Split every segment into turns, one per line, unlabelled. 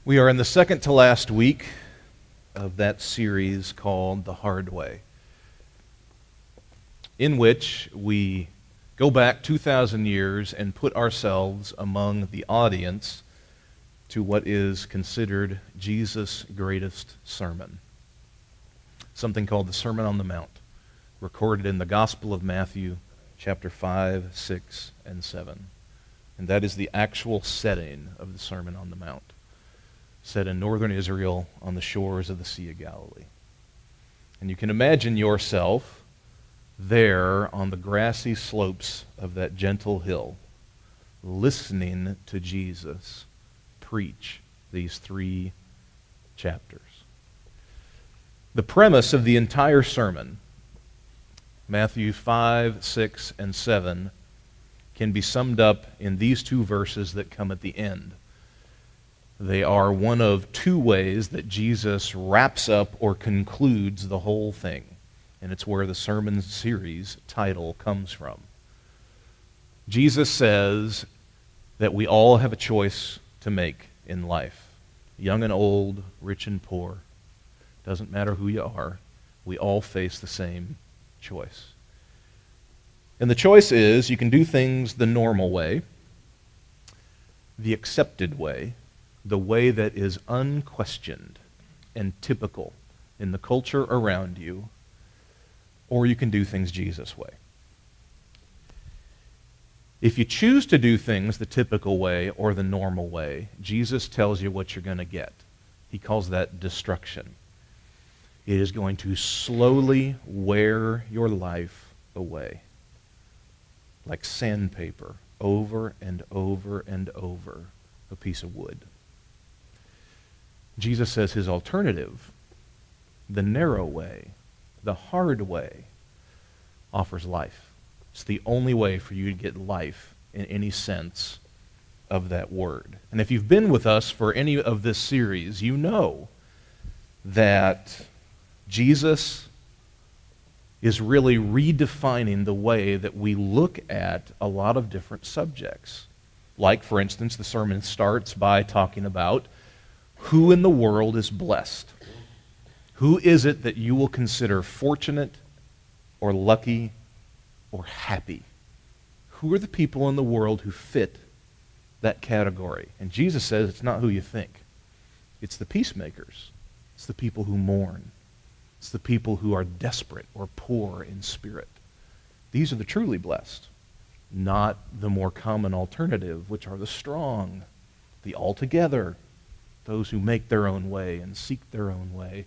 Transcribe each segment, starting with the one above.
We are in the second to last week of that series called The Hard Way, in which we go back 2,000 years and put ourselves among the audience to what is considered Jesus' greatest sermon, something called the Sermon on the Mount, recorded in the Gospel of Matthew, chapter 5, 6, and 7. And that is the actual setting of the Sermon on the Mount, set in northern Israel on the shores of the Sea of Galilee. And you can imagine yourself there on the grassy slopes of that gentle hill, listening to Jesus preach these 3 chapters. The premise of the entire sermon, Matthew 5, 6, and 7, can be summed up in these 2 verses that come at the end. They are one of 2 ways that Jesus wraps up or concludes the whole thing. And it's where the sermon series title comes from. Jesus says that we all have a choice to make in life. Young and old, rich and poor. Doesn't matter who you are. We all face the same choice. And the choice is you can do things the normal way, the accepted way, the way that is unquestioned and typical in the culture around you, or you can do things Jesus' way. If you choose to do things the typical way or the normal way, Jesus tells you what you're going to get. He calls that destruction. It is going to slowly wear your life away, like sandpaper, over and over and over a piece of wood. Jesus says his alternative, the narrow way, the hard way, offers life. It's the only way for you to get life in any sense of that word. And if you've been with us for any of this series, you know that Jesus is really redefining the way that we look at a lot of different subjects. Like, for instance, the sermon starts by talking about who in the world is blessed. Who is it that you will consider fortunate or lucky or happy? Who are the people in the world who fit that category? And Jesus says it's not who you think. It's the peacemakers. It's the people who mourn. It's the people who are desperate or poor in spirit. These are the truly blessed, not the more common alternative, which are the strong, the altogether, those who make their own way and seek their own way.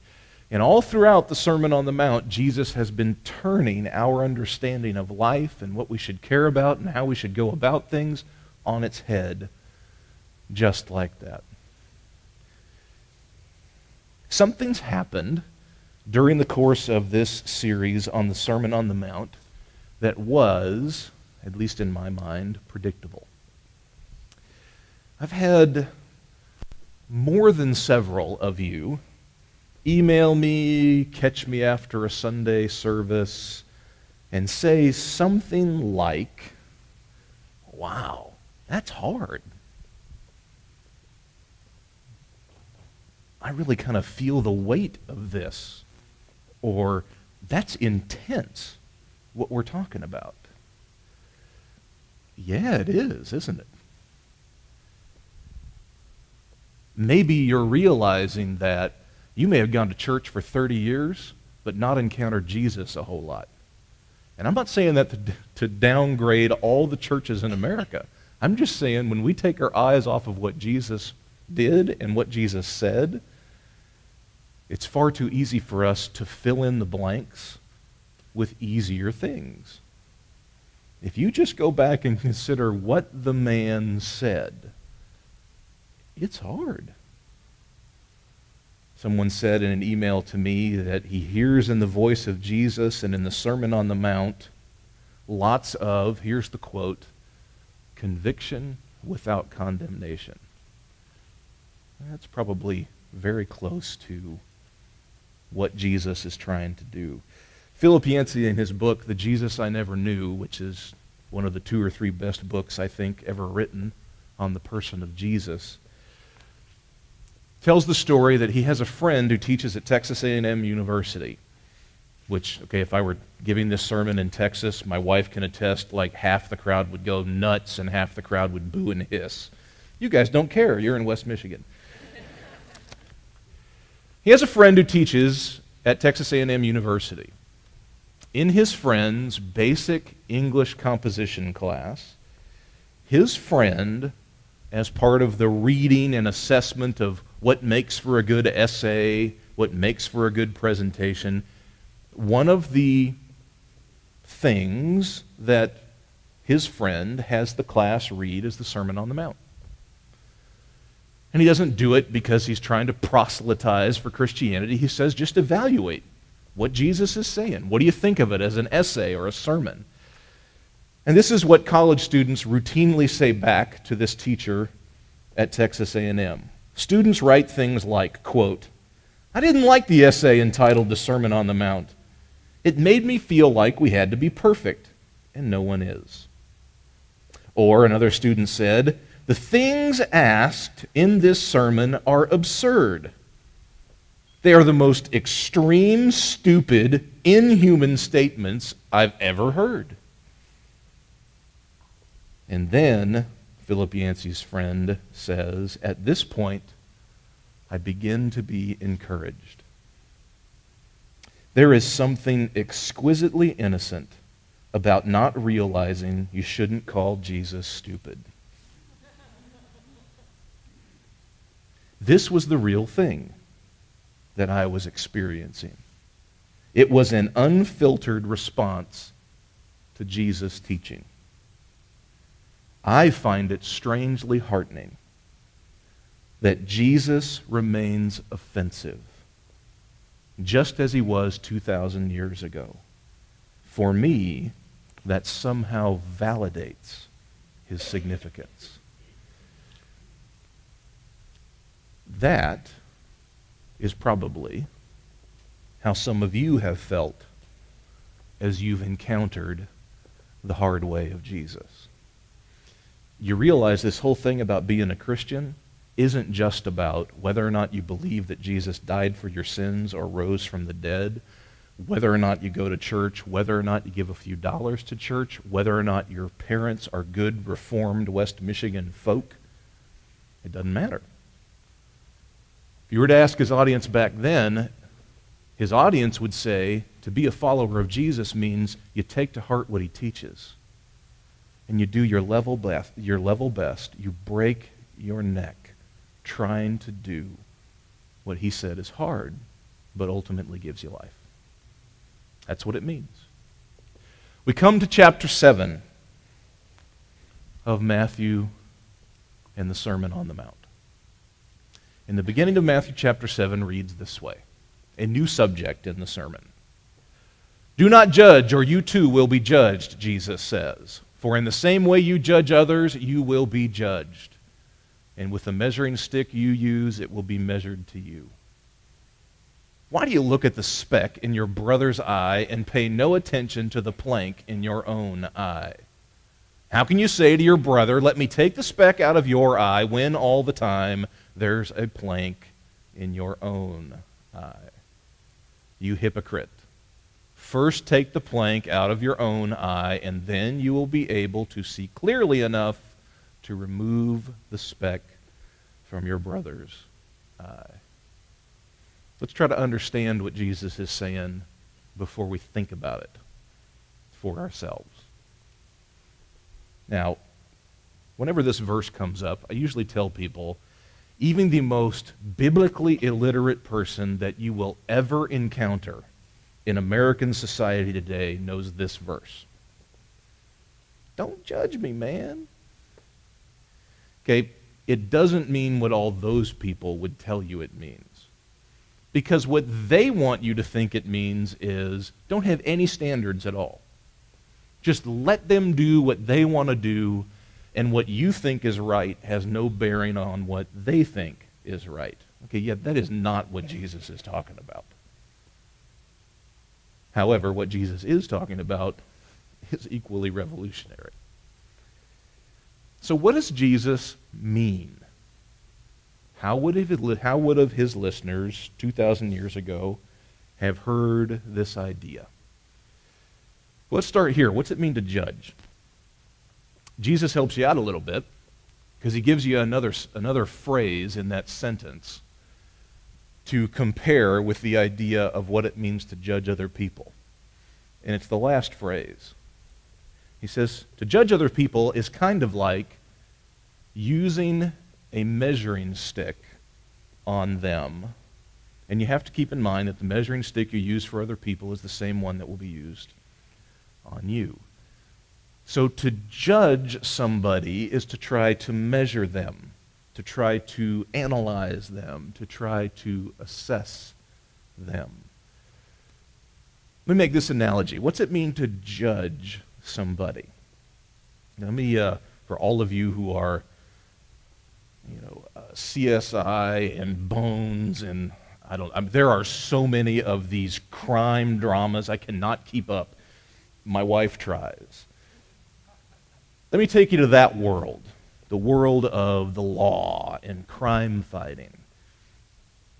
And all throughout the Sermon on the Mount, Jesus has been turning our understanding of life and what we should care about and how we should go about things on its head, just like that. Something's happened during the course of this series on the Sermon on the Mount that was, at least in my mind, predictable. I've had more than several of you email me, catch me after a Sunday service, and say something like, "Wow, that's hard. I really kind of feel the weight of this." Or, "That's intense, what we're talking about." Yeah, it is, isn't it? Maybe you're realizing that you may have gone to church for 30 years, but not encountered Jesus a whole lot. And I'm not saying that to downgrade all the churches in America. I'm just saying when we take our eyes off of what Jesus did and what Jesus said, it's far too easy for us to fill in the blanks with easier things. If you just go back and consider what the man said, it's hard. Someone said in an email to me that he hears in the voice of Jesus and in the Sermon on the Mount lots of, here's the quote, conviction without condemnation. That's probably very close to what Jesus is trying to do. Philip Yancey, in his book, The Jesus I Never Knew, which is one of the 2 or 3 best books I think ever written on the person of Jesus, tells the story that he has a friend who teaches at Texas A&M University, which, okay, if I were giving this sermon in Texas, my wife can attest, like half the crowd would go nuts and half the crowd would boo and hiss. You guys don't care. You're in West Michigan. He has a friend who teaches at Texas A&M University. In his friend's basic English composition class, his friend, as part of the reading and assessment of what makes for a good essay, what makes for a good presentation, one of the things that his friend has the class read is the Sermon on the Mount. And he doesn't do it because he's trying to proselytize for Christianity. He says, just evaluate what Jesus is saying. What do you think of it as an essay or a sermon? And this is what college students routinely say back to this teacher at Texas A&M. Students write things like, quote, "I didn't like the essay entitled The Sermon on the Mount. It made me feel like we had to be perfect, and no one is." Or another student said, "The things asked in this sermon are absurd. They are the most extreme, stupid, inhuman statements I've ever heard." And then Philip Yancey's friend says, "At this point, I begin to be encouraged. There is something exquisitely innocent about not realizing you shouldn't call Jesus stupid." This was the real thing that I was experiencing. It was an unfiltered response to Jesus' teaching. I find it strangely heartening that Jesus remains offensive, just as he was 2,000 years ago. For me, that somehow validates his significance. That is probably how some of you have felt as you've encountered the hard way of Jesus. You realize this whole thing about being a Christian isn't just about whether or not you believe that Jesus died for your sins or rose from the dead, whether or not you go to church, whether or not you give a few dollars to church, whether or not your parents are good, reformed West Michigan folk. It doesn't matter. If you were to ask his audience back then, his audience would say to be a follower of Jesus means you take to heart what he teaches. And you do your level best. You break your neck trying to do what he said is hard, but ultimately gives you life. That's what it means. We come to chapter 7 of Matthew and the Sermon on the Mount. In the beginning of Matthew chapter 7 reads this way, a new subject in the sermon. "Do not judge, or you too will be judged," Jesus says. "For in the same way you judge others, you will be judged. And with the measuring stick you use, it will be measured to you. Why do you look at the speck in your brother's eye and pay no attention to the plank in your own eye? How can you say to your brother, 'Let me take the speck out of your eye,' when all the time there's a plank in your own eye? You hypocrite. First take the plank out of your own eye, and then you will be able to see clearly enough to remove the speck from your brother's eye." Let's try to understand what Jesus is saying before we think about it for ourselves. Now, whenever this verse comes up, I usually tell people, even the most biblically illiterate person that you will ever encounter in American society today knows this verse. Don't judge me, man. Okay, it doesn't mean what all those people would tell you it means. Because what they want you to think it means is don't have any standards at all. Just let them do what they want to do, and what you think is right has no bearing on what they think is right. Okay, yeah, that is not what Jesus is talking about. However, what Jesus is talking about is equally revolutionary. So what does Jesus mean? How would have his listeners 2,000 years ago have heard this idea? Let's start here. What's it mean to judge? Jesus helps you out a little bit because he gives you another phrase in that sentence to compare with the idea of what it means to judge other people. And it's the last phrase. He says, to judge other people is kind of like using a measuring stick on them. And you have to keep in mind that the measuring stick you use for other people is the same one that will be used on you. So to judge somebody is to try to measure them, to try to analyze them, to try to assess them. Let me make this analogy. What's it mean to judge somebody? Let me, for all of you who are, CSI and Bones and there are so many of these crime dramas I cannot keep up. My wife tries. Let me take you to that world, the world of the law and crime fighting.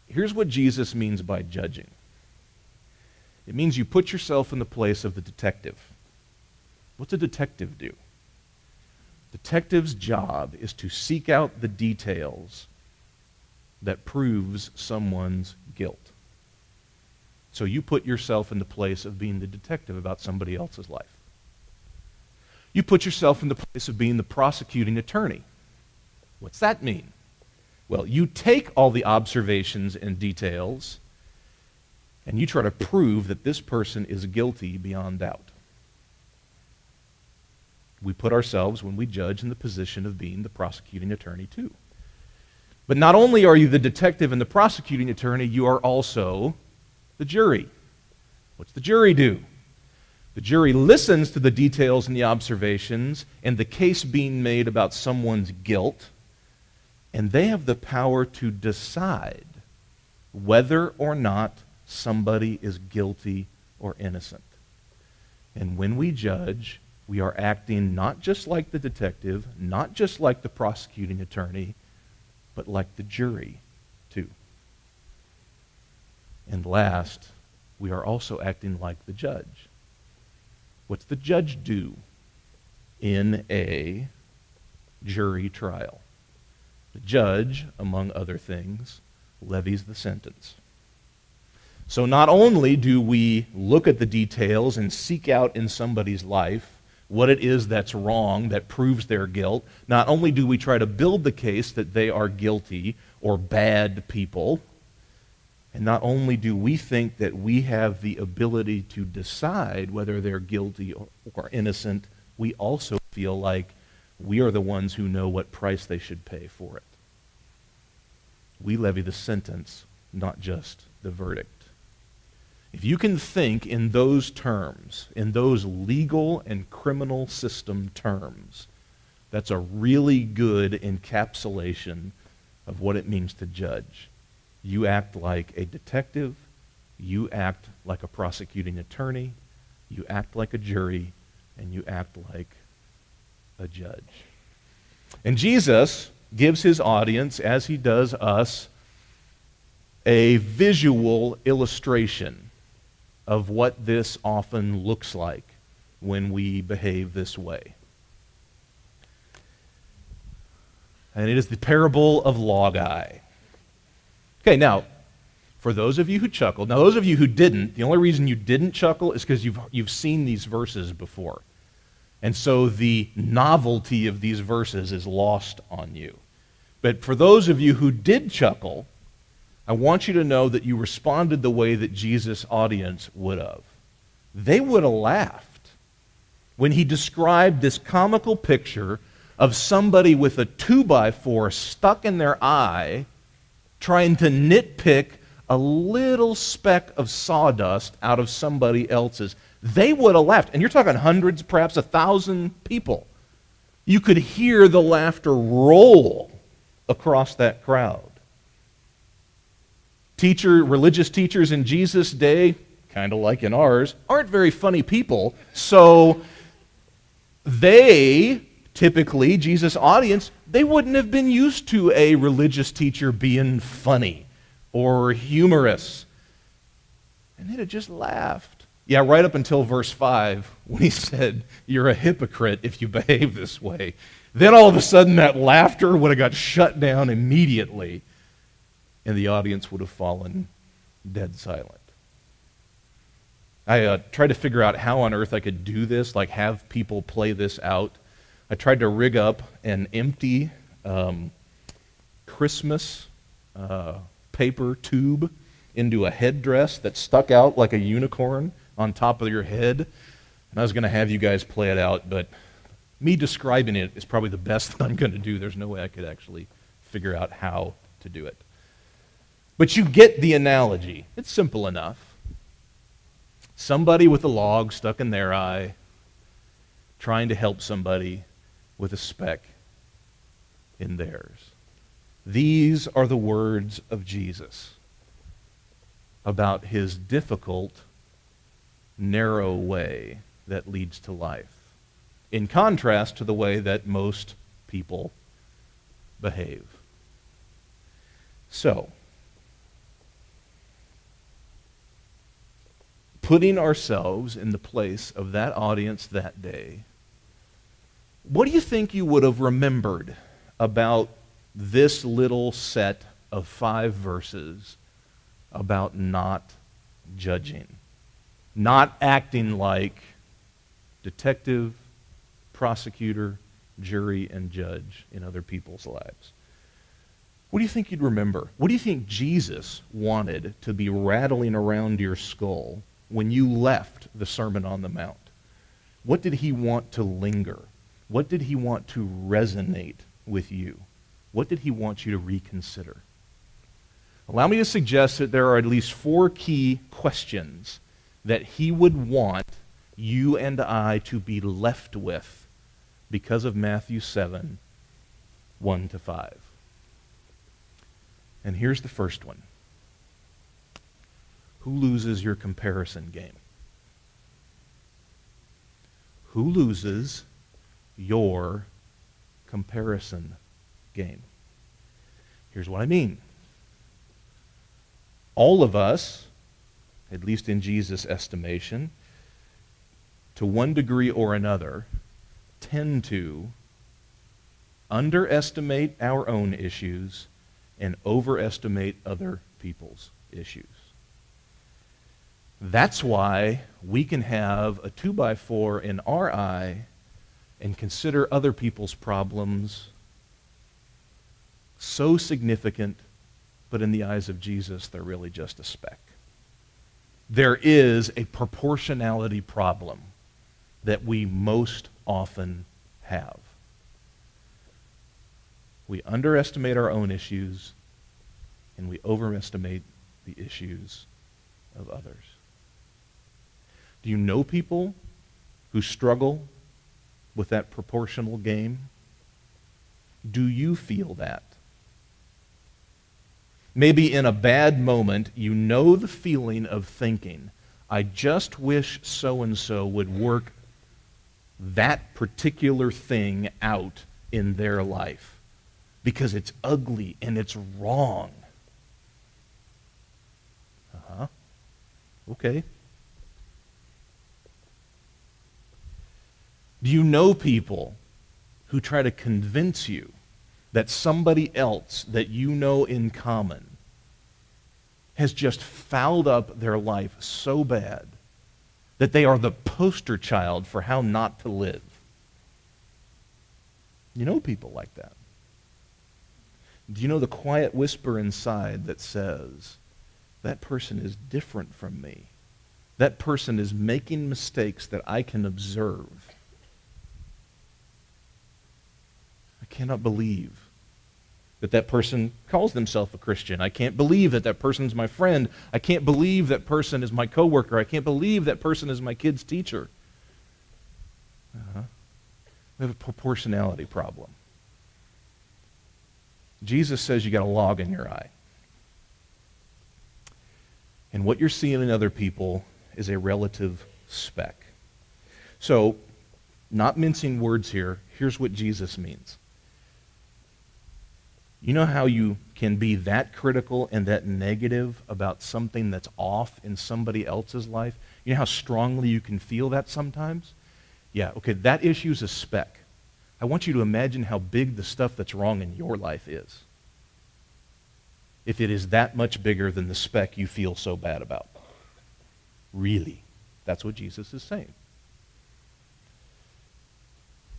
Here's what Jesus means by judging. It means you put yourself in the place of the detective. What's a detective do? Detective's job is to seek out the details that proves someone's guilt. So you put yourself in the place of being the detective about somebody else's life. You put yourself in the place of being the prosecuting attorney. What's that mean? Well, you take all the observations and details and you try to prove that this person is guilty beyond doubt. We put ourselves, when we judge, in the position of being the prosecuting attorney too. But not only are you the detective and the prosecuting attorney, you are also the jury. What's the jury do? The jury listens to the details and the observations and the case being made about someone's guilt, and they have the power to decide whether or not somebody is guilty or innocent. And when we judge, we are acting not just like the detective, not just like the prosecuting attorney, but like the jury too. And last, we are also acting like the judge. What's the judge do in a jury trial? The judge, among other things, levies the sentence. So not only do we look at the details and seek out in somebody's life what it is that's wrong, that proves their guilt, not only do we try to build the case that they are guilty or bad people, and not only do we think that we have the ability to decide whether they're guilty or innocent, we also feel like we are the ones who know what price they should pay for it. We levy the sentence, not just the verdict. If you can think in those terms, in those legal and criminal system terms, that's a really good encapsulation of what it means to judge. You act like a detective, you act like a prosecuting attorney, you act like a jury, and you act like a judge. And Jesus gives his audience, as he does us, a visual illustration of what this often looks like when we behave this way. And it is the parable of Log-I. Okay, now, for those of you who chuckled, now those of you who didn't, the only reason you didn't chuckle is because you've seen these verses before. And so the novelty of these verses is lost on you. But for those of you who did chuckle, I want you to know that you responded the way that Jesus' audience would have. They would have laughed when he described this comical picture of somebody with a 2x4 stuck in their eye trying to nitpick a little speck of sawdust out of somebody else's. They would have laughed. And you're talking hundreds, perhaps 1,000 people. You could hear the laughter roll across that crowd. Religious teachers in Jesus' day, kind of like in ours, aren't very funny people, so they Typically, Jesus' audience, they wouldn't have been used to a religious teacher being funny or humorous. And they'd have just laughed. Yeah, right up until verse 5, when he said, "You're a hypocrite if you behave this way." Then all of a sudden that laughter would have got shut down immediately, and the audience would have fallen dead silent. I tried to figure out how on earth I could do this, like have people play this out. I tried to rig up an empty Christmas paper tube into a headdress that stuck out like a unicorn on top of your head. And I was going to have you guys play it out, but me describing it is probably the best that I'm going to do. There's no way I could actually figure out how to do it. But you get the analogy. It's simple enough. Somebody with a log stuck in their eye, trying to help somebody with a speck in theirs. These are the words of Jesus about his difficult, narrow way that leads to life, in contrast to the way that most people behave. So, putting ourselves in the place of that audience that day, what do you think you would have remembered about this little set of 5 verses about not judging, not acting like detective, prosecutor, jury, and judge in other people's lives? What do you think you'd remember? What do you think Jesus wanted to be rattling around your skull when you left the Sermon on the Mount? What did he want to linger? What did he want to resonate with you? What did he want you to reconsider? Allow me to suggest that there are at least 4 key questions that he would want you and I to be left with because of Matthew 7, 1-5. And here's the first one. Who loses your comparison game? Who loses your comparison game? Here's what I mean. All of us, at least in Jesus' estimation, to one degree or another, tend to underestimate our own issues and overestimate other people's issues. That's why we can have a 2x4 in our eye and consider other people's problems so significant, but in the eyes of Jesus, they're really just a speck. There is a proportionality problem that we most often have. We underestimate our own issues, and we overestimate the issues of others. Do you know people who struggle with that proportional game? Do you feel that? Maybe in a bad moment, you know the feeling of thinking, I just wish so-and-so would work that particular thing out in their life because it's ugly and it's wrong. Okay. Do you know people who try to convince you that somebody else that you know in common has just fouled up their life so bad that they are the poster child for how not to live? You know people like that. Do you know the quiet whisper inside that says, that person is different from me? That person is making mistakes that I can observe. I cannot believe that that person calls themselves a Christian. I can't believe that that person's my friend. I can't believe that person is my coworker. I can't believe that person is my kid's teacher. We have a proportionality problem. Jesus says you got a log in your eye. And what you're seeing in other people is a relative speck. So, not mincing words here, here's what Jesus means. You know how you can be that critical and that negative about something that's off in somebody else's life? You know how strongly you can feel that sometimes? Yeah, okay, that issue is a speck. I want you to imagine how big the stuff that's wrong in your life is. If it is that much bigger than the speck you feel so bad about. Really. That's what Jesus is saying.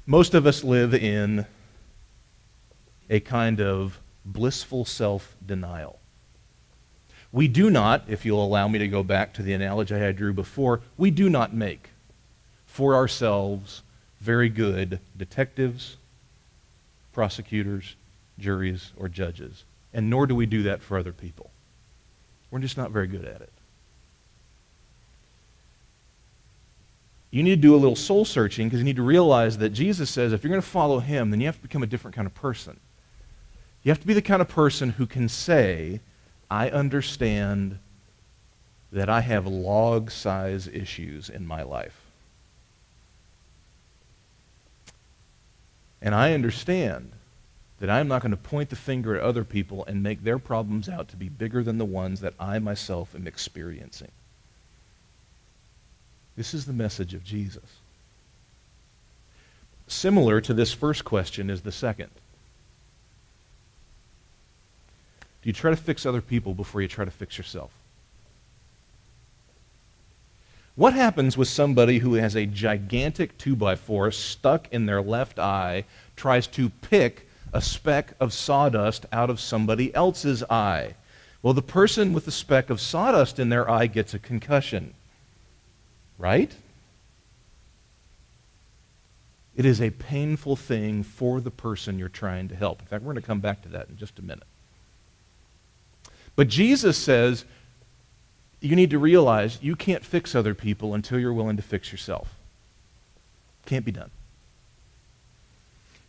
Most of us live in a kind of blissful self-denial. We do not, if you'll allow me to go back to the analogy I drew before, we do not make for ourselves very good detectives, prosecutors, juries, or judges. And nor do we do that for other people. We're just not very good at it. You need to do a little soul searching because you need to realize that Jesus says if you're going to follow him, then you have to become a different kind of person. You have to be the kind of person who can say, I understand that I have log-size issues in my life. And I understand that I'm not going to point the finger at other people and make their problems out to be bigger than the ones that I myself am experiencing. This is the message of Jesus. Similar to this first question is the second. Do you try to fix other people before you try to fix yourself? What happens with somebody who has a gigantic 2x4 stuck in their left eye, tries to pick a speck of sawdust out of somebody else's eye? Well, the person with the speck of sawdust in their eye gets a concussion, right? It is a painful thing for the person you're trying to help. In fact, we're going to come back to that in just a minute. But Jesus says, you need to realize you can't fix other people until you're willing to fix yourself. Can't be done.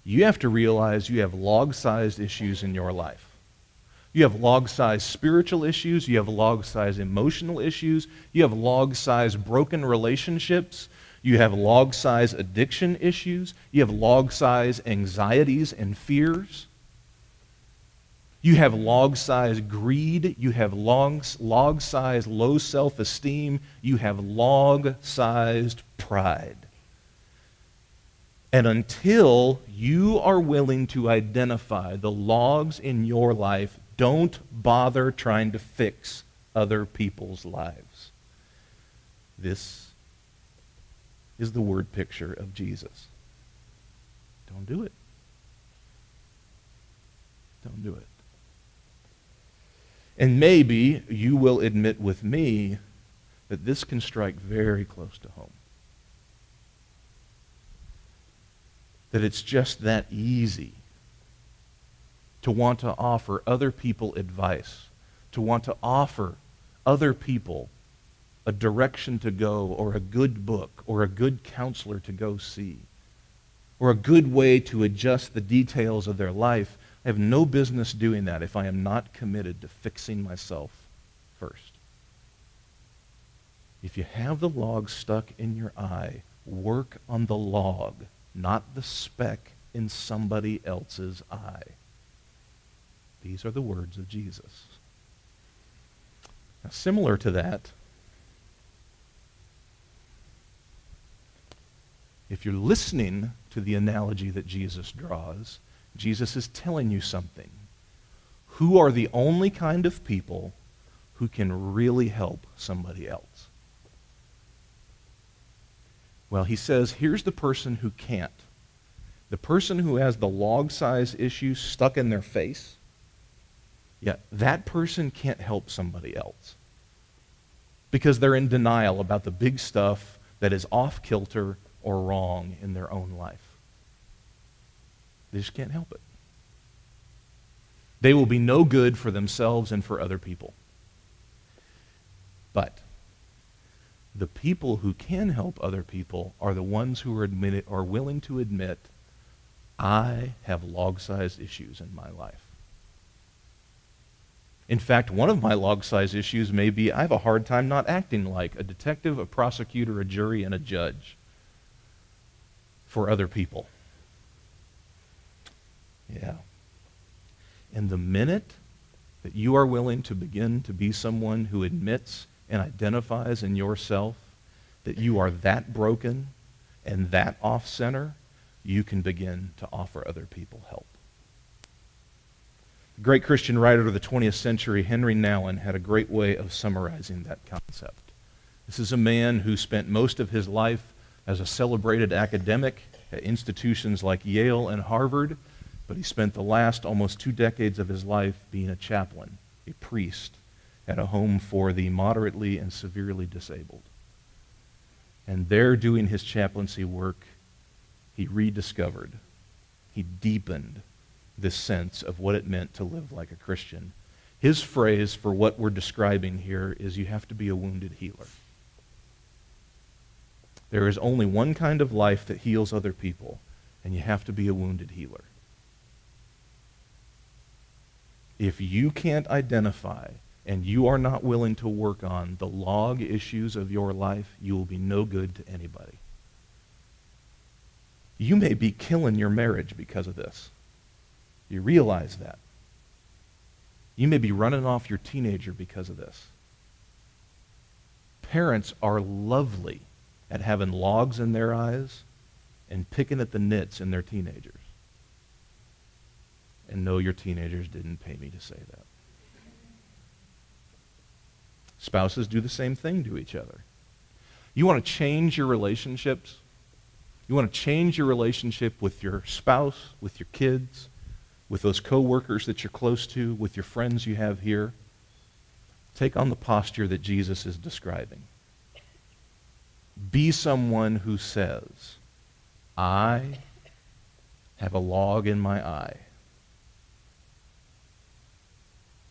You have to realize you have log-sized issues in your life. You have log-sized spiritual issues. You have log-sized emotional issues. You have log-sized broken relationships. You have log-sized addiction issues. You have log-sized anxieties and fears. You have log-sized greed. You have log-sized low self-esteem. You have log-sized pride. And until you are willing to identify the logs in your life, don't bother trying to fix other people's lives. This is the word picture of Jesus. Don't do it. Don't do it. And maybe you will admit with me that this can strike very close to home. That it's just that easy to want to offer other people advice, to want to offer other people a direction to go, or a good book, or a good counselor to go see, or a good way to adjust the details of their life. I have no business doing that if I am not committed to fixing myself first. If you have the log stuck in your eye, work on the log, not the speck in somebody else's eye. These are the words of Jesus. Now, similar to that, if you're listening to the analogy that Jesus draws, Jesus is telling you something. Who are the only kind of people who can really help somebody else? Well, he says, here's the person who can't. The person who has the log-size issue stuck in their face, yeah, that person can't help somebody else because they're in denial about the big stuff that is off-kilter or wrong in their own life. They just can't help it. They will be no good for themselves and for other people. But the people who can help other people are the ones who are willing to admit, I have log-sized issues in my life. In fact, one of my log-sized issues may be I have a hard time not acting like a detective, a prosecutor, a jury, and a judge. for other people. Yeah. And the minute that you are willing to begin to be someone who admits and identifies in yourself that you are that broken and that off-center, you can begin to offer other people help. The great Christian writer of the 20th century, Henry Nouwen, had a great way of summarizing that concept. This is a man who spent most of his life as a celebrated academic at institutions like Yale and Harvard, but he spent the last almost 2 decades of his life being a chaplain, a priest, at a home for the moderately and severely disabled. And there, doing his chaplaincy work, he rediscovered, he deepened this sense of what it meant to live like a Christian. His phrase for what we're describing here is, you have to be a wounded healer. There is only one kind of life that heals other people, and you have to be a wounded healer. If you can't identify and you are not willing to work on the log issues of your life, you will be no good to anybody. You may be killing your marriage because of this. You realize that. You may be running off your teenager because of this. Parents are lovely at having logs in their eyes and picking at the nits in their teenagers. And no, your teenagers didn't pay me to say that. Spouses do the same thing to each other. You want to change your relationships? You want to change your relationship with your spouse, with your kids, with those coworkers that you're close to, with your friends you have here? Take on the posture that Jesus is describing. Be someone who says, I have a log in my eye.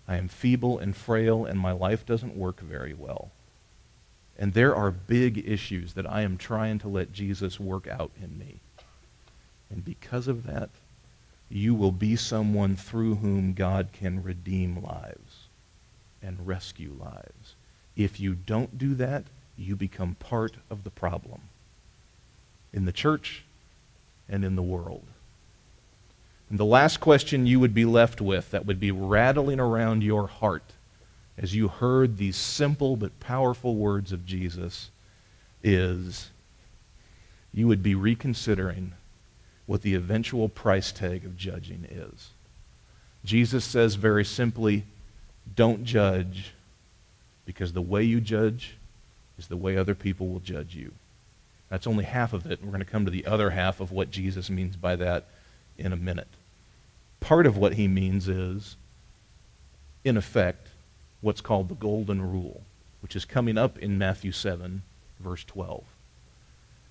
I am feeble and frail, and my life doesn't work very well. And there are big issues that I am trying to let Jesus work out in me. And because of that, you will be someone through whom God can redeem lives and rescue lives. If you don't do that, you become part of the problem in the church and in the world. And the last question you would be left with that would be rattling around your heart as you heard these simple but powerful words of Jesus is, you would be reconsidering what the eventual price tag of judging is. Jesus says very simply, don't judge, because the way you judge is the way other people will judge you. That's only half of it, and we're going to come to the other half of what Jesus means by that in a minute. Part of what he means is, in effect, what's called the golden rule, which is coming up in Matthew 7, verse 12.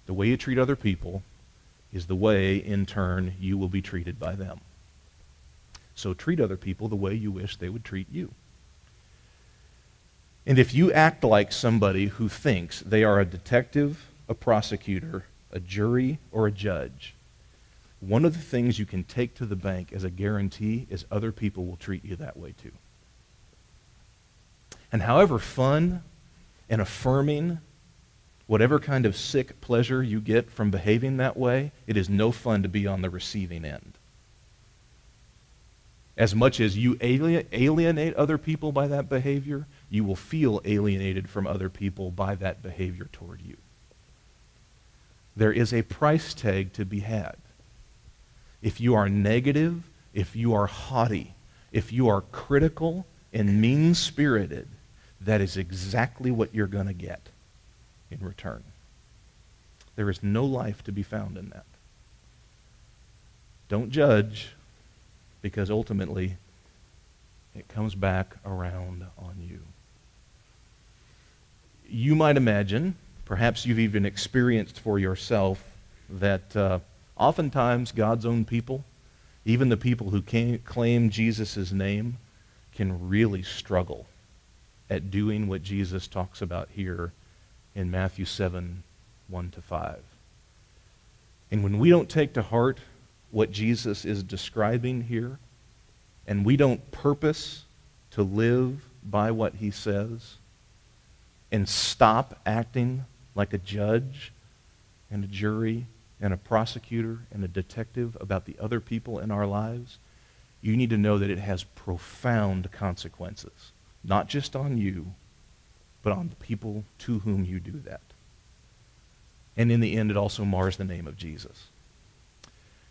The way you treat other people is the way, in turn, you will be treated by them. So treat other people the way you wish they would treat you. And if you act like somebody who thinks they are a detective, a prosecutor, a jury, or a judge, one of the things you can take to the bank as a guarantee is other people will treat you that way too. And however fun and affirming, whatever kind of sick pleasure you get from behaving that way, it is no fun to be on the receiving end. As much as you alienate other people by that behavior, you will feel alienated from other people by that behavior toward you. There is a price tag to be had. If you are negative, if you are haughty, if you are critical and mean-spirited, that is exactly what you're going to get in return. There is no life to be found in that. Don't judge, because ultimately it comes back around on you. You might imagine, perhaps you've even experienced for yourself, that oftentimes God's own people, even the people who claim Jesus' name, can really struggle at doing what Jesus talks about here in Matthew 7, 1-5. And when we don't take to heart what Jesus is describing here, and we don't purpose to live by what he says, and stop acting like a judge and a jury and a prosecutor and a detective about the other people in our lives, you need to know that it has profound consequences, not just on you, but on the people to whom you do that. And in the end, it also mars the name of Jesus.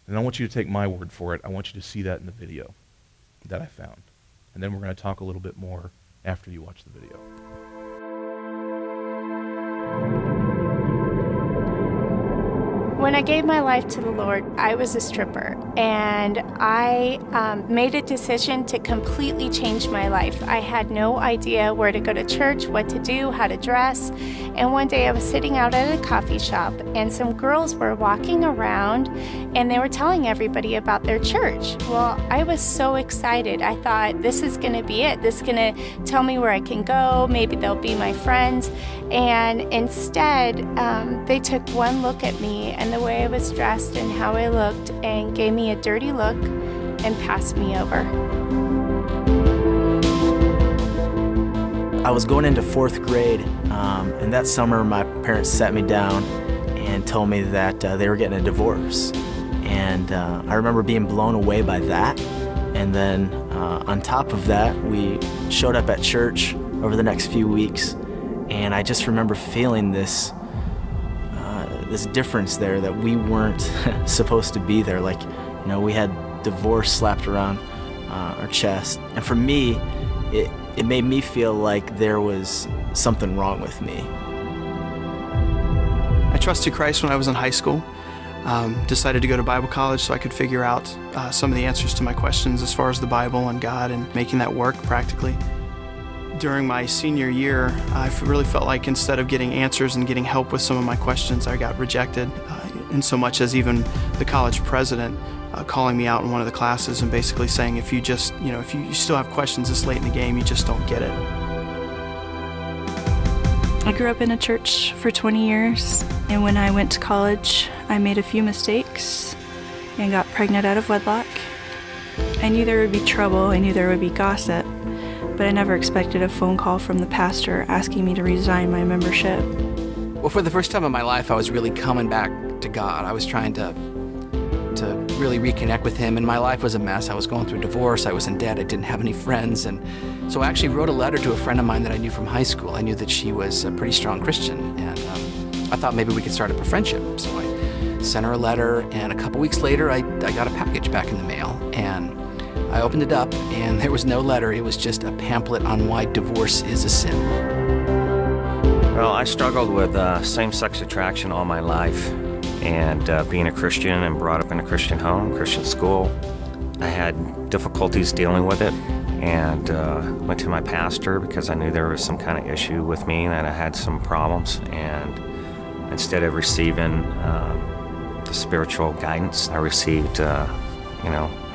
And I want you to take my word for it. I want you to see that in the video that I found. And then we're going to talk a little bit more after you watch the video.
When I gave my life to the Lord, I was a stripper, and I made a decision to completely change my life. I had no idea where to go to church, what to do, how to dress, and one day I was sitting out at a coffee shop, and some girls were walking around, and they were telling everybody about their church. Well, I was so excited. I thought, this is going to be it. This is going to tell me where I can go. Maybe they'll be my friends. And instead, they took one look at me and the way I was dressed and how I looked and gave me a dirty look and passed me over.
I was going into 4th grade, and that summer my parents sat me down and told me that they were getting a divorce. And I remember being blown away by that. And then on top of that, we showed up at church over the next few weeks, and I just remember feeling this difference there, that we weren't supposed to be there. Like, you know, we had divorce slapped around our chest. And for me, it made me feel like there was something wrong with me.
I trusted Christ when I was in high school. Decided to go to Bible college so I could figure out some of the answers to my questions as far as the Bible and God and making that work practically. During my senior year, I really felt like instead of getting answers and getting help with some of my questions, I got rejected, in so much as even the college president calling me out in one of the classes and basically saying, if you just, if you still have questions this late in the game, you just don't get it.
I grew up in a church for 20 years, and when I went to college, I made a few mistakes and got pregnant out of wedlock. I knew there would be trouble, I knew there would be gossip, but I never expected a phone call from the pastor asking me to resign my membership.
Well, for the first time in my life, I was really coming back to God. I was trying to really reconnect with Him, and my life was a mess. I was going through a divorce, I was in debt, I didn't have any friends, and so I actually wrote a letter to a friend of mine that I knew from high school. I knew that she was a pretty strong Christian, and I thought maybe we could start up a friendship. So I sent her a letter, and a couple weeks later, I got a package back in the mail, and I opened it up, and there was no letter. It was just a pamphlet on why divorce is a sin.
Well, I struggled with same-sex attraction all my life, and being a Christian and brought up in a Christian home, Christian school, I had difficulties dealing with it, and went to my pastor because I knew there was some kind of issue with me, that I had some problems, and instead of receiving the spiritual guidance, I received,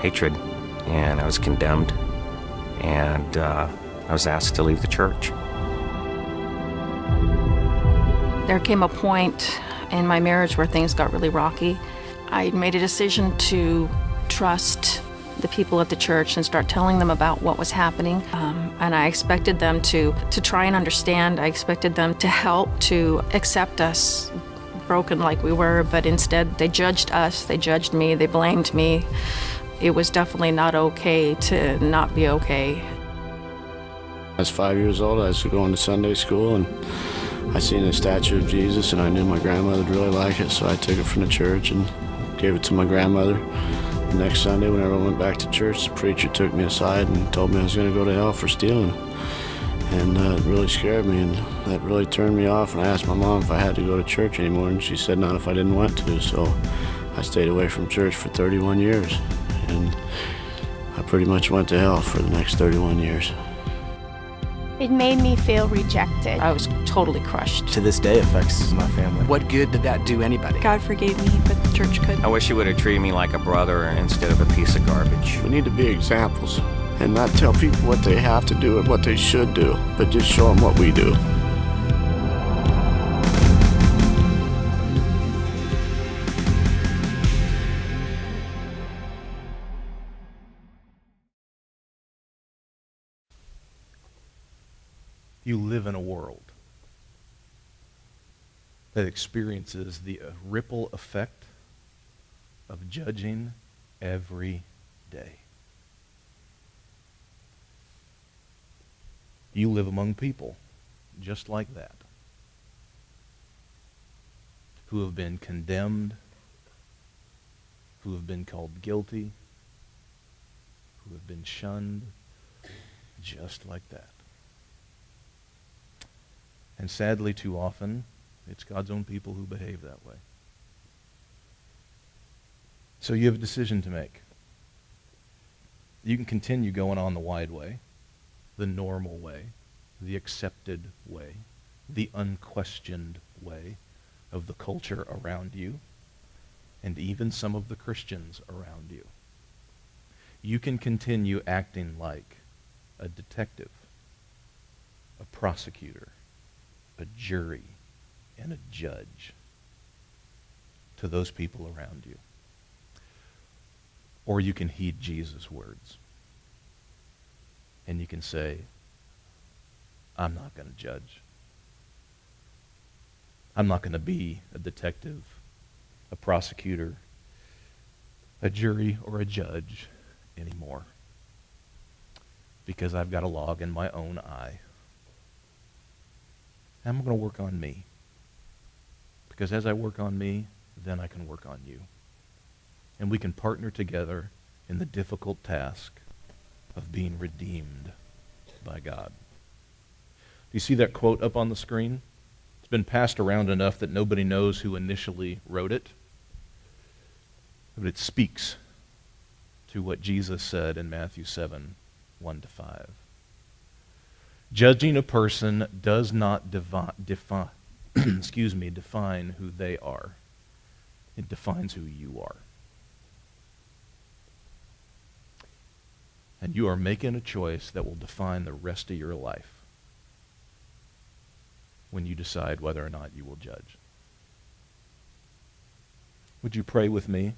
hatred. And I was condemned, and I was asked to leave the church.
There came a point in my marriage where things got really rocky. I made a decision to trust the people at the church and start telling them about what was happening. And I expected them to try and understand. I expected them to help, to accept us, broken like we were, but instead they judged us, they judged me, they blamed me. It was definitely not okay to not be okay.
I was 5 years old. I was going to Sunday school, and I seen a statue of Jesus, and I knew my grandmother would really like it, so I took it from the church and gave it to my grandmother. The next Sunday, whenever I went back to church, the preacher took me aside and told me I was going to go to hell for stealing. And it really scared me, and that really turned me off. And I asked my mom if I had to go to church anymore, and she said not if I didn't want to. So I stayed away from church for 31 years. And I pretty much went to hell for the next 31 years.
It made me feel rejected.
I was totally crushed.
To this day, affects my family.
What good did that do anybody?
God forgave me, but the church couldn't.
I wish He would have treated me like a brother instead of a piece of garbage.
We need to be examples and not tell people what they have to do and what they should do, but just show them what we do.
You live in a world that experiences the ripple effect of judging every day. You live among people just like that, who have been condemned, who have been called guilty, who have been shunned, just like that. And sadly, too often, it's God's own people who behave that way. So you have a decision to make. You can continue going on the wide way, the normal way, the accepted way, the unquestioned way of the culture around you, and even some of the Christians around you. You can continue acting like a detective, a prosecutor, a jury, and a judge to those people around you. Or you can heed Jesus' words. And you can say, I'm not going to judge. I'm not going to be a detective, a prosecutor, a jury, or a judge anymore. Because I've got a log in my own eye. I'm going to work on me. Because as I work on me, then I can work on you. And we can partner together in the difficult task of being redeemed by God. Do you see that quote up on the screen? It's been passed around enough that nobody knows who initially wrote it. But it speaks to what Jesus said in Matthew 7, 1-5. Judging a person does not define who they are. It defines who you are. And you are making a choice that will define the rest of your life when you decide whether or not you will judge. Would you pray with me?